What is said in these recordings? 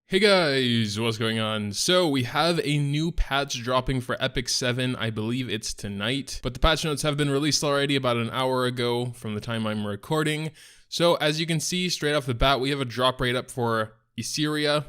Hey guys, what's going on? So we have a new patch dropping for Epic 7, I believe it's tonight, but the patch notes have been released already about an hour ago from the time I'm recording. So as you can see, straight off the bat, we have a drop rate up for Iseria.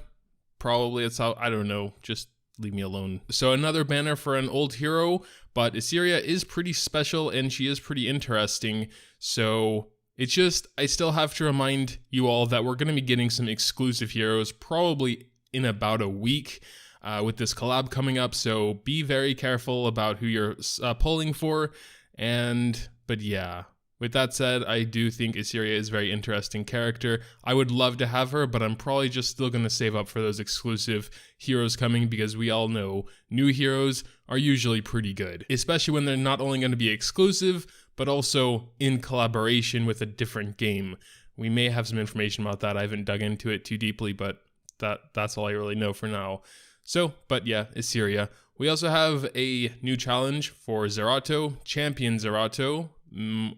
Probably it's how, I don't know, just leave me alone. So another banner for an old hero, but Iseria is pretty special and she is pretty interesting, so it's just, I still have to remind you all that we're going to be getting some exclusive heroes probably in about a week with this collab coming up, so be very careful about who you're pulling for. But yeah, with that said, I do think Iseria is a very interesting character. I would love to have her, but I'm probably just still going to save up for those exclusive heroes coming because we all know new heroes are usually pretty good, especially when they're not only going to be exclusive, but also in collaboration with a different game. We may have some information about that. I haven't dug into it too deeply, but that's all I really know for now. So, but yeah, Iseria. We also have a new challenge for Zerato, Champion Zerato.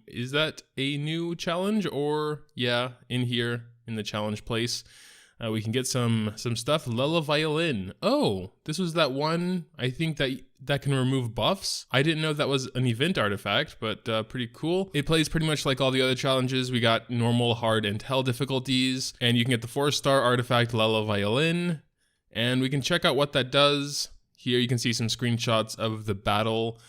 Is that a new challenge? Or, yeah, in here, in the challenge place, we can get some stuff. Lela Violin. Oh, this was that one, I think, that can remove buffs. I didn't know that was an event artifact, but pretty cool. It plays pretty much like all the other challenges. We got normal, hard, and hell difficulties, and you can get the 4-star artifact Lela Violin, and we can check out what that does. Here you can see some screenshots of the battle.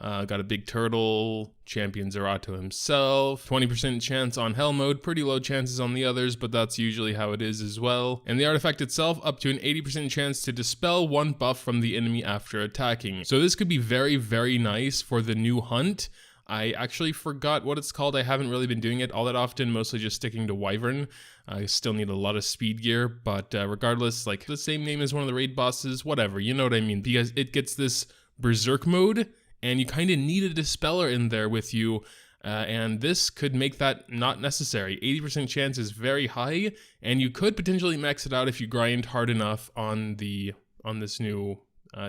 Got a big turtle, Champion Zerato himself, 20% chance on hell mode, pretty low chances on the others, but that's usually how it is as well. And the artifact itself, up to an 80% chance to dispel one buff from the enemy after attacking. So this could be very, very nice for the new hunt. I actually forgot what it's called. I haven't really been doing it all that often, mostly just sticking to Wyvern. I still need a lot of speed gear, but regardless, like the same name as one of the raid bosses, whatever, you know what I mean, because it gets this berserk mode, and you kind of need a dispeller in there with you, and this could make that not necessary. 80% chance is very high, and you could potentially max it out if you grind hard enough on this new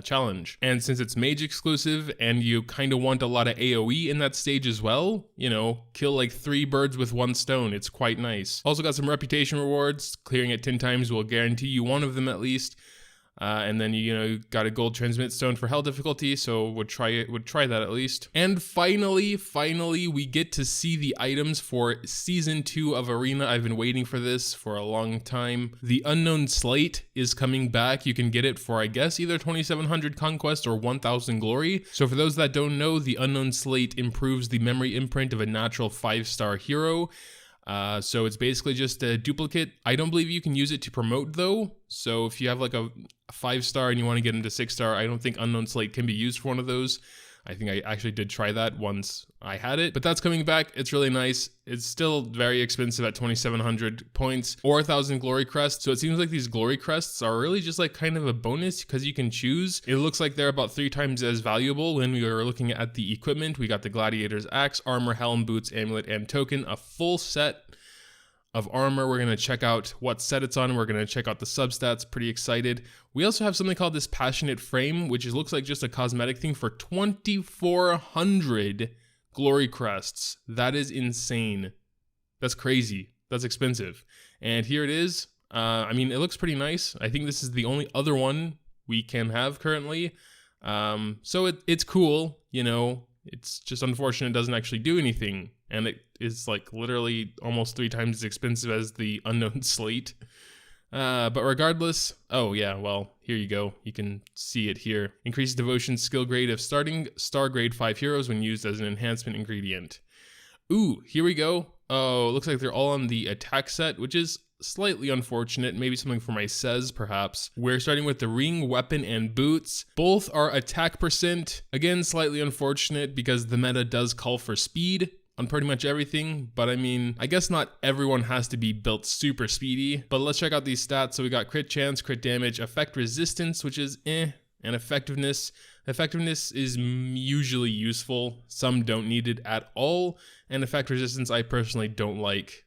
challenge. And since it's mage exclusive, and you kind of want a lot of AoE in that stage as well, you know, kill like 3 birds with 1 stone, it's quite nice. Also got some reputation rewards. Clearing it 10 times will guarantee you one of them at least. And then you got a gold transmit stone for hell difficulty, so would try that at least. And finally we get to see the items for season 2 of Arena. I've been waiting for this for a long time. The Unknown Slate is coming back. You can get it for, I guess, either 2700 conquest or 1000 glory. So for those that don't know, the Unknown Slate improves the memory imprint of a natural 5-star hero. So it's basically just a duplicate. I don't believe you can use it to promote though. So if you have like a 5-star and you want to get into 6-star, I don't think Unknown Slate can be used for one of those. I think I actually did try that once I had it, but that's coming back. It's really nice. It's still very expensive at 2700 points or 1000 glory crests. So it seems like these glory crests are really just like kind of a bonus because you can choose. It looks like they're about 3 times as valuable. When we were looking at the equipment, we got the gladiator's axe, armor, helm, boots, amulet, and token, a full set of armor. We're going to check out what set it's on. We're going to check out the substats. Pretty excited. We also have something called this passionate frame, which looks like just a cosmetic thing for 2400 glory crests. That is insane. That's crazy. That's expensive. And here it is. I mean, it looks pretty nice. I think this is the only other one we can have currently. So it's cool, you know. It's just unfortunate it doesn't actually do anything, and it is like literally almost 3 times as expensive as the Unknown Slate. But regardless, oh yeah, well, here you go. You can see it here. Increases devotion skill grade of starting star grade 5 heroes when used as an enhancement ingredient. Ooh, here we go. Oh, looks like they're all on the attack set, which is slightly unfortunate. Maybe something for my says, perhaps. We're starting with the ring, weapon, and boots. Both are attack percent. Again, slightly unfortunate because the meta does call for speed on pretty much everything, but I mean, I guess not everyone has to be built super speedy. But let's check out these stats. So we got crit chance, crit damage, effect resistance, which is and effectiveness. Effectiveness is usually useful. Some don't need it at all, and effect resistance I personally don't like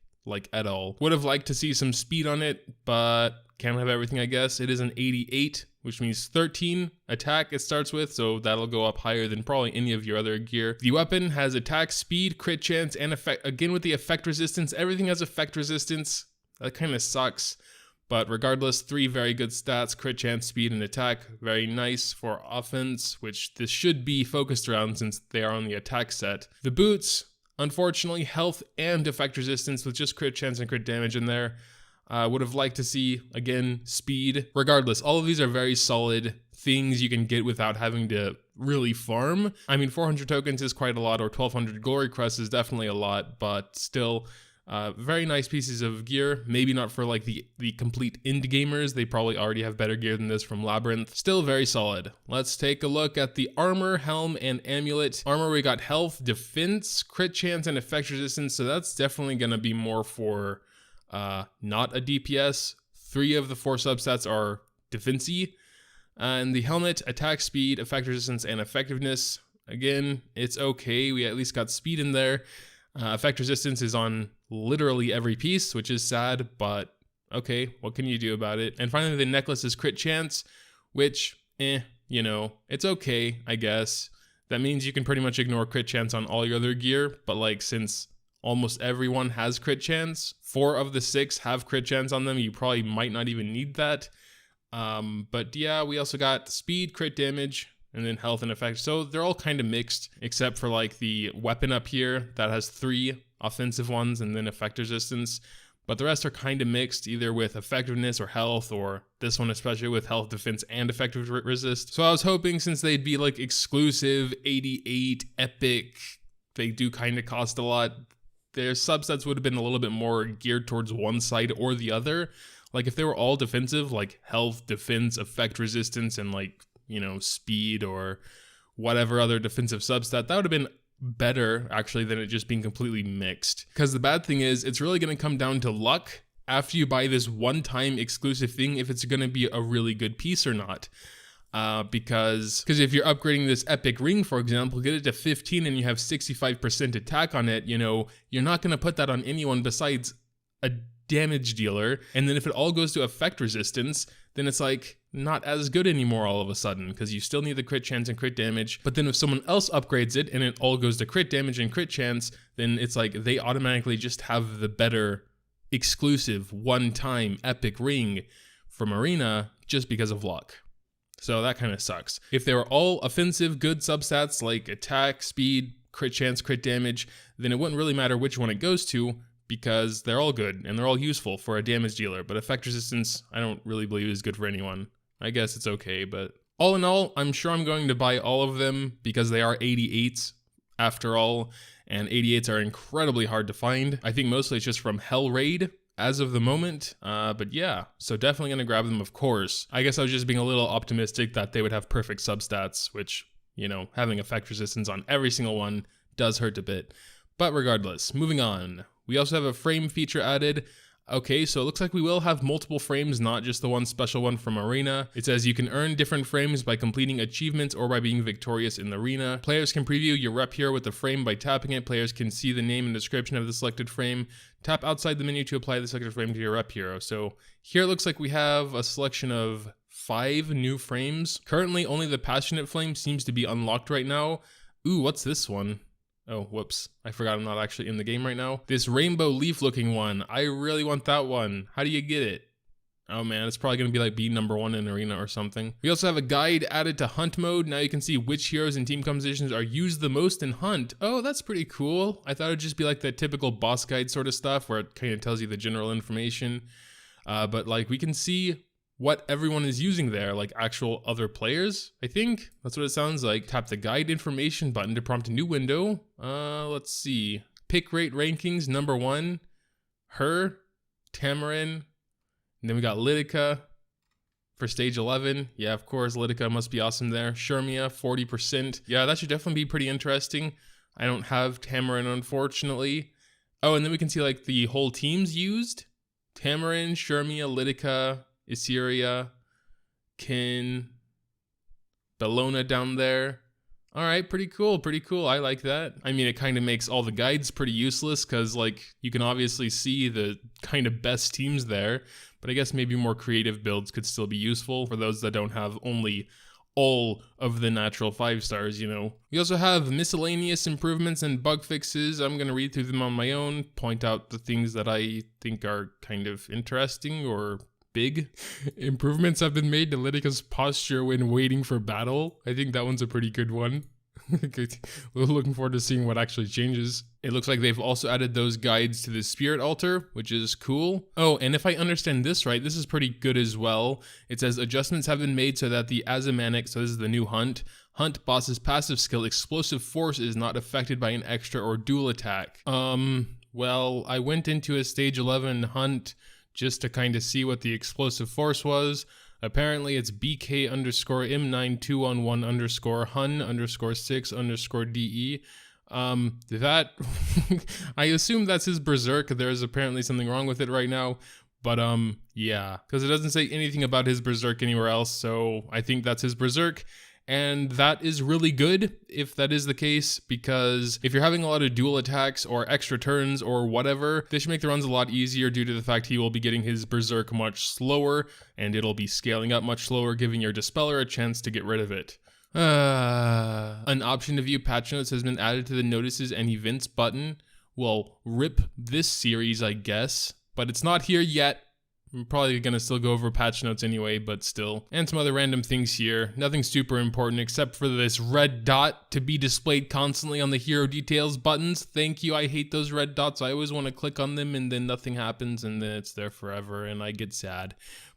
at all. Would have liked to see some speed on it, but can't have everything, I guess. It is an 88, which means 13 attack it starts with, so that'll go up higher than probably any of your other gear. The weapon has attack, speed, crit chance, and effect. Again, with the effect resistance, everything has effect resistance. That kind of sucks. But regardless, 3 very good stats, crit chance, speed, and attack. Very nice for offense, which this should be focused around since they are on the attack set. The boots, unfortunately, health and effect resistance with just crit chance and crit damage in there. Would have liked to see, again, speed. Regardless, all of these are very solid things you can get without having to really farm. I mean, 400 tokens is quite a lot, or 1200 glory crests is definitely a lot, but still, very nice pieces of gear. Maybe not for like the complete indie gamers. They probably already have better gear than this from Labyrinth. Still very solid. Let's take a look at the armor, helm, and amulet. Armor, we got health, defense, crit chance, and effect resistance. So that's definitely gonna be more for not a DPS. 3 of the 4 substats are defensy. And the helmet, attack speed, effect resistance, and effectiveness. Again, it's okay. We at least got speed in there. Effect resistance is on literally every piece, which is sad, but okay, what can you do about it? And finally, the necklace is crit chance, which, you know, it's okay, I guess. That means you can pretty much ignore crit chance on all your other gear, but like since almost everyone has crit chance, 4 of the 6 have crit chance on them, you probably might not even need that. But yeah, we also got speed, crit damage, and then health and effect. So they're all kind of mixed, except for like the weapon up here that has 3 offensive ones and then effect resistance. But the rest are kind of mixed, either with effectiveness or health, or this one especially with health, defense, and effective resist. So I was hoping since they'd be like exclusive, 88, epic, they do kind of cost a lot, their subsets would have been a little bit more geared towards one side or the other. Like if they were all defensive, like health, defense, effect resistance, and like, you know, speed or whatever other defensive substat, that would have been better actually than it just being completely mixed. Because the bad thing is it's really going to come down to luck after you buy this one-time exclusive thing if it's going to be a really good piece or not. Because if you're upgrading this epic ring, for example, get it to 15 and you have 65% attack on it, you know, you're not going to put that on anyone besides a damage dealer. And then if it all goes to effect resistance, then it's like not as good anymore all of a sudden, because you still need the crit chance and crit damage. But then if someone else upgrades it and it all goes to crit damage and crit chance, then it's like they automatically just have the better exclusive one-time epic ring from Arena just because of luck. So that kind of sucks. If they were all offensive, good substats like attack, speed, crit chance, crit damage, then it wouldn't really matter which one it goes to, because they're all good and they're all useful for a damage dealer. But effect resistance, I don't really believe is good for anyone. I guess it's okay, but all in all, I'm sure I'm going to buy all of them because they are 88s after all, and 88s are incredibly hard to find. I think mostly it's just from Hell Raid as of the moment, but yeah, so definitely gonna grab them, of course. I guess I was just being a little optimistic that they would have perfect substats, which, you know, having effect resistance on every single one does hurt a bit. But regardless, moving on. We also have a frame feature added. Okay, so it looks like we will have multiple frames, not just the one special one from Arena. It says you can earn different frames by completing achievements or by being victorious in the arena. Players can preview your rep hero with the frame by tapping it. Players can see the name and description of the selected frame. Tap outside the menu to apply the selected frame to your rep hero. So here it looks like we have a selection of 5 new frames. Currently, only the Passionate Flame seems to be unlocked right now. Ooh, what's this one? Oh, whoops. I forgot I'm not actually in the game right now. This rainbow leaf looking one. I really want that one. How do you get it? Oh man, it's probably going to be like B number 1 in Arena or something. We also have a guide added to Hunt mode. Now you can see which heroes and team compositions are used the most in Hunt. Oh, that's pretty cool. I thought it'd just be like the typical boss guide sort of stuff where it kind of tells you the general information. But like we can see what everyone is using there, like actual other players, I think. That's what it sounds like. Tap the guide information button to prompt a new window. Let's see. Pick rate rankings, number 1. Her, Tamarin, and then we got Lidica for stage 11. Yeah, of course, Lidica must be awesome there. Shermia, 40%. Yeah, that should definitely be pretty interesting. I don't have Tamarin, unfortunately. Oh, and then we can see like the whole teams used. Tamarin, Shermia, Lidica, Iseria, Kin, Bellona down there. All right, pretty cool, pretty cool. I like that. I mean, it kind of makes all the guides pretty useless because, like, you can obviously see the kind of best teams there, but I guess maybe more creative builds could still be useful for those that don't have only all of the natural 5 stars, you know. We also have miscellaneous improvements and bug fixes. I'm going to read through them on my own, point out the things that I think are kind of interesting or big. Improvements have been made to Lydica's posture when waiting for battle. I think that one's a pretty good one. We're looking forward to seeing what actually changes. It looks like they've also added those guides to the spirit altar, which is cool. Oh, and if I understand this right, this is pretty good as well. It says adjustments have been made so that the Azimanic, so this is the new Hunt boss's passive skill Explosive Force is not affected by an extra or dual attack. Well, I went into a stage 11 Hunt just to kind of see what the Explosive Force was. Apparently it's BK_M9211_Hun_6_DE. That I assume that's his Berserk. There's apparently something wrong with it right now. But yeah, because it doesn't say anything about his Berserk anywhere else, so I think that's his Berserk. And that is really good if that is the case, because if you're having a lot of dual attacks or extra turns or whatever, this should make the runs a lot easier due to the fact he will be getting his Berserk much slower, and it'll be scaling up much slower, giving your Dispeller a chance to get rid of it. An option to view patch notes has been added to the notices and events button. Well, rip this series, I guess, but it's not here yet. I'm probably gonna still go over patch notes anyway, but still. And some other random things here. Nothing super important except for this red dot to be displayed constantly on the hero details buttons. Thank you, I hate those red dots. I always want to click on them and then nothing happens and then it's there forever and I get sad.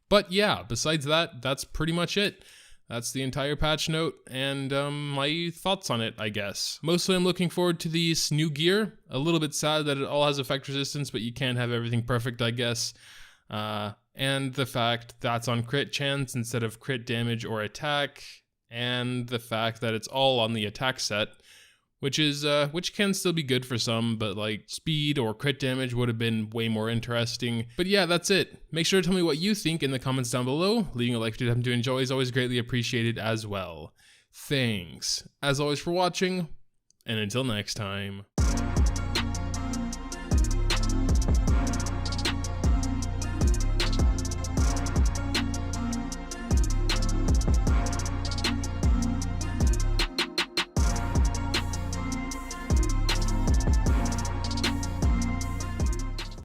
But yeah, besides that, that's pretty much it. That's the entire patch note and my thoughts on it, I guess. Mostly I'm looking forward to this new gear. A little bit sad that it all has effect resistance, but you can't have everything perfect, I guess. And the fact that's on crit chance instead of crit damage or attack, and the fact that it's all on the attack set, which can still be good for some, but like speed or crit damage would have been way more interesting. But yeah, that's it. Make sure to tell me what you think in the comments down below. Leaving a like if you happen to enjoy is always greatly appreciated as well. Thanks, as always, for watching, and until next time.